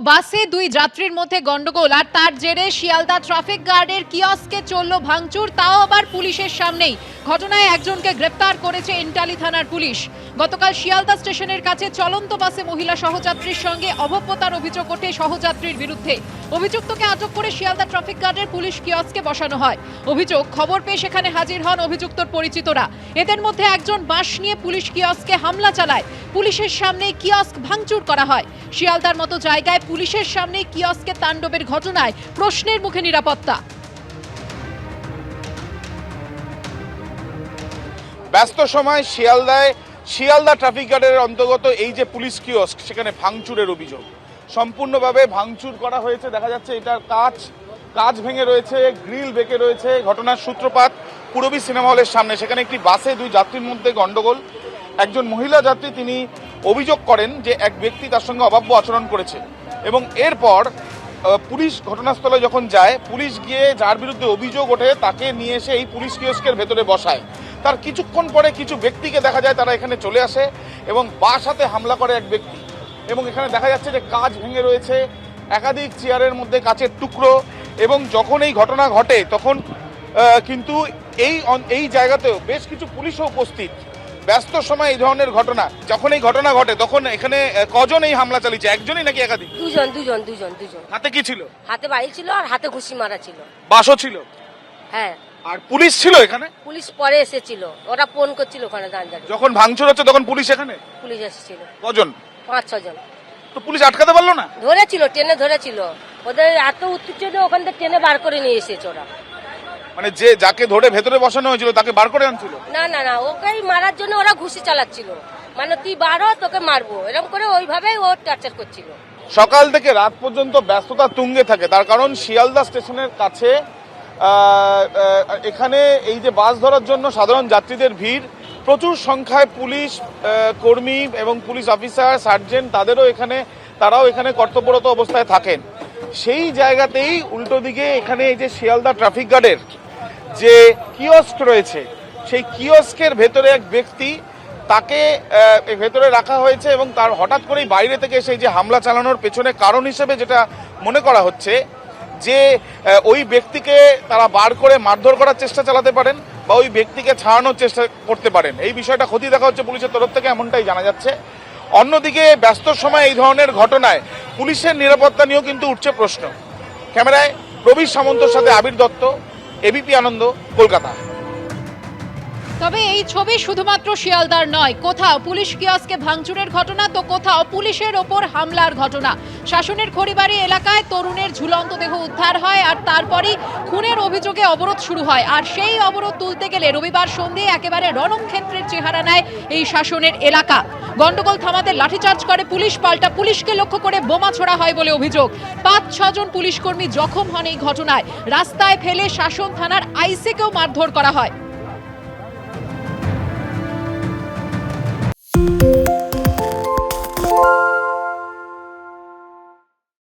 বাসে দুই যাত্রীর মধ্যে গন্ডগোল আর তার জেরে শিয়ালদা ট্রাফিক গার্ডের কিয়স্কে চলল ভাঙচুর, তাও আবার পুলিশের সামনেই। ঘটনায় একজনকে গ্রেপ্তার করেছে ইন্টালি থানার পুলিশ। গতকাল শিয়ালদা স্টেশনের কাছে চলন্ত বাসে মহিলা সহযাত্রীর সঙ্গে অভব্যতার অভিযোগ ওঠে সহযাত্রীর বিরুদ্ধে। অভিযুক্তকে আটক করে শিয়ালদা ট্রাফিক গার্ডের পুলিশ কিয়স্কে বসানো হয়। অভিযোগ, খবর পেয়ে সেখানে হাজির হন অভিযুক্তর পরিচিতরা। এদের মধ্যে একজন বাঁশ নিয়ে পুলিশ কিয়স্কে হামলা চালায়। পুলিশের সামনে কিয়স্ক ভাঙচুর করা হয়। শিয়ালদার মতো জায়গায় পুলিশের সামনে কিয়স্কে তাণ্ডবের ঘটনায় প্রশ্নের মুখে নিরাপত্তা। ব্যস্ত সময় শিয়ালদা ট্রাফিক গার্ডের অন্তর্গত এই যে পুলিশ কিয়স্ক, সেখানে ভাঙচুরের অভিযোগ। সম্পূর্ণভাবে ভাঙচুর করা হয়েছে। দেখা যাচ্ছে এটার কাঁচ ভেঙে রয়েছে, গ্রিল বেঁকে রয়েছে। ঘটনার সূত্রপাত পূরবী সিনেমা হলের সামনে। সেখানে একটি বাসে দুই যাত্রীর মধ্যে গন্ডগোল। একজন মহিলা যাত্রী তিনি অভিযোগ করেন যে এক ব্যক্তি তার সঙ্গে অবাব্য আচরণ করেছে এবং এরপর পুলিশ ঘটনাস্থলে যখন যায়, পুলিশ গিয়ে যার বিরুদ্ধে অভিযোগ ওঠে তাকে নিয়ে এসে এই পুলিশ কিয়স্কের ভেতরে বসায়। তার কিছুক্ষণ পরে কিছু ব্যক্তিকে দেখা যায় তারা এখানে চলে আসে এবং বাস হাতে হামলা করে এক ব্যক্তি। এবং এখানে দেখা যাচ্ছে যে কাঁচ ভেঙে রয়েছে, একাধিক চেয়ারের মধ্যে কাঁচের টুকরো। এবং যখন এই ঘটনা ঘটে তখন কিন্তু এই জায়গাতেও বেশ কিছু পুলিশও উপস্থিত। ব্যস্ত সময় এই ধরনের ঘটনা, যখন এই ঘটনা ঘটে তখন এখানে কজন এই হামলা চালিয়েছে? একজনই নাকি একাধিক? দুজন। হাতে কি ছিল? হাতে বাড়ি ছিল আর হাতে ঘুষি মারা ছিল। বাসও ছিল? হ্যাঁ। আর পুলিশ ছিল এখানে? পুলিশ পরে এসেছিল, ওরা ফোন করছিল ওখানে দাঁড়িয়ে। যখন ভাঙচুর হচ্ছে তখন পুলিশ এখানে? পুলিশ এসেছিল। কজন? 5-6 জন। তো পুলিশ আটকাতে পারলো না? ধরেছিল, ট্রেনে ধরেছিল। ওদের এত উত্তেজনা, ওখান থেকে ট্রেনে বার করে নিয়ে এসেছে ওরা। মানে যে যাকে ধরে ভেতরে বসানো হয়েছিল তাকে বার করে আনছিল? না, ওকেই মারার জন্য ওরা ঘুষি চালাচ্ছিল। মানে তুই বারো, তোকে মারবো, এরকম করে ওইভাবেই ও টর্চার করছিল। সকাল থেকে রাত পর্যন্ত ব্যস্ততা তুঙ্গে থাকে। তার কারণ শিয়ালদা স্টেশনের কাছে এখানে এই যে বাস ধরার জন্য সাধারণ যাত্রীদের ভিড়, প্রচুর সংখ্যায় পুলিশ কর্মী এবং পুলিশ অফিসার, সার্জেন্ট তারাও এখানে কর্তব্যরত অবস্থায় থাকেন। সেই জায়গাতেই উল্টো দিকে এখানে এই যে শিয়ালদা ট্রাফিক গার্ডের যে কিয়স্ক রয়েছে, সেই কিয়স্কের ভেতরে এক ব্যক্তি, তাকে ভেতরে রাখা হয়েছে এবং তার হঠাৎ করেই বাইরে থেকে সেই যে হামলা চালানোর পেছনে কারণ হিসেবে যেটা মনে করা হচ্ছে যে ওই ব্যক্তিকে তারা বার করে মারধর করার চেষ্টা চালাতে পারেন বা ওই ব্যক্তিকে ছাড়ানোর চেষ্টা করতে পারেন। এই বিষয়টা খতিয়ে দেখা হচ্ছে পুলিশের তরফ থেকে, এমনটাই জানা যাচ্ছে। অন্যদিকে ব্যস্ত সময় এই ধরনের ঘটনায় পুলিশের নিরাপত্তা নিয়েও কিন্তু উঠছে প্রশ্ন। ক্যামেরায় প্রবীর সামন্তর সাথে আবির দত্ত, এবিপি আনন্দ, কলকাতা। তবে এই ছবি শুধুমাত্র শিয়ালদার নয়, কোথাও পুলিশ কিয়স্কে ভাঙচুরের ঘটনা, তো কোথাও পুলিশের ওপর হামলার ঘটনা। শাসনের খড়িবাড়ি এলাকায় তরুণের ঝুলন্ত দেহ উদ্ধার হয় আর তারপরই খুনের অভিযোগে অবরোধ শুরু হয়। আর সেই অবরোধ তুলতে গেলে রবিবার সন্ধ্যে একেবারে রণক্ষেত্রের চেহারা নেয় এই শাসনের এলাকা। গন্ডগোল থামাতে লাঠিচার্জ করে পুলিশ, পাল্টা পুলিশকে লক্ষ্য করে বোমা ছোড়া হয় বলে অভিযোগ। 5-6 জন পুলিশ কর্মী জখম হন এই ঘটনায়। রাস্তায় ফেলে শাসন থানার আইসিকেও মারধর করা হয়।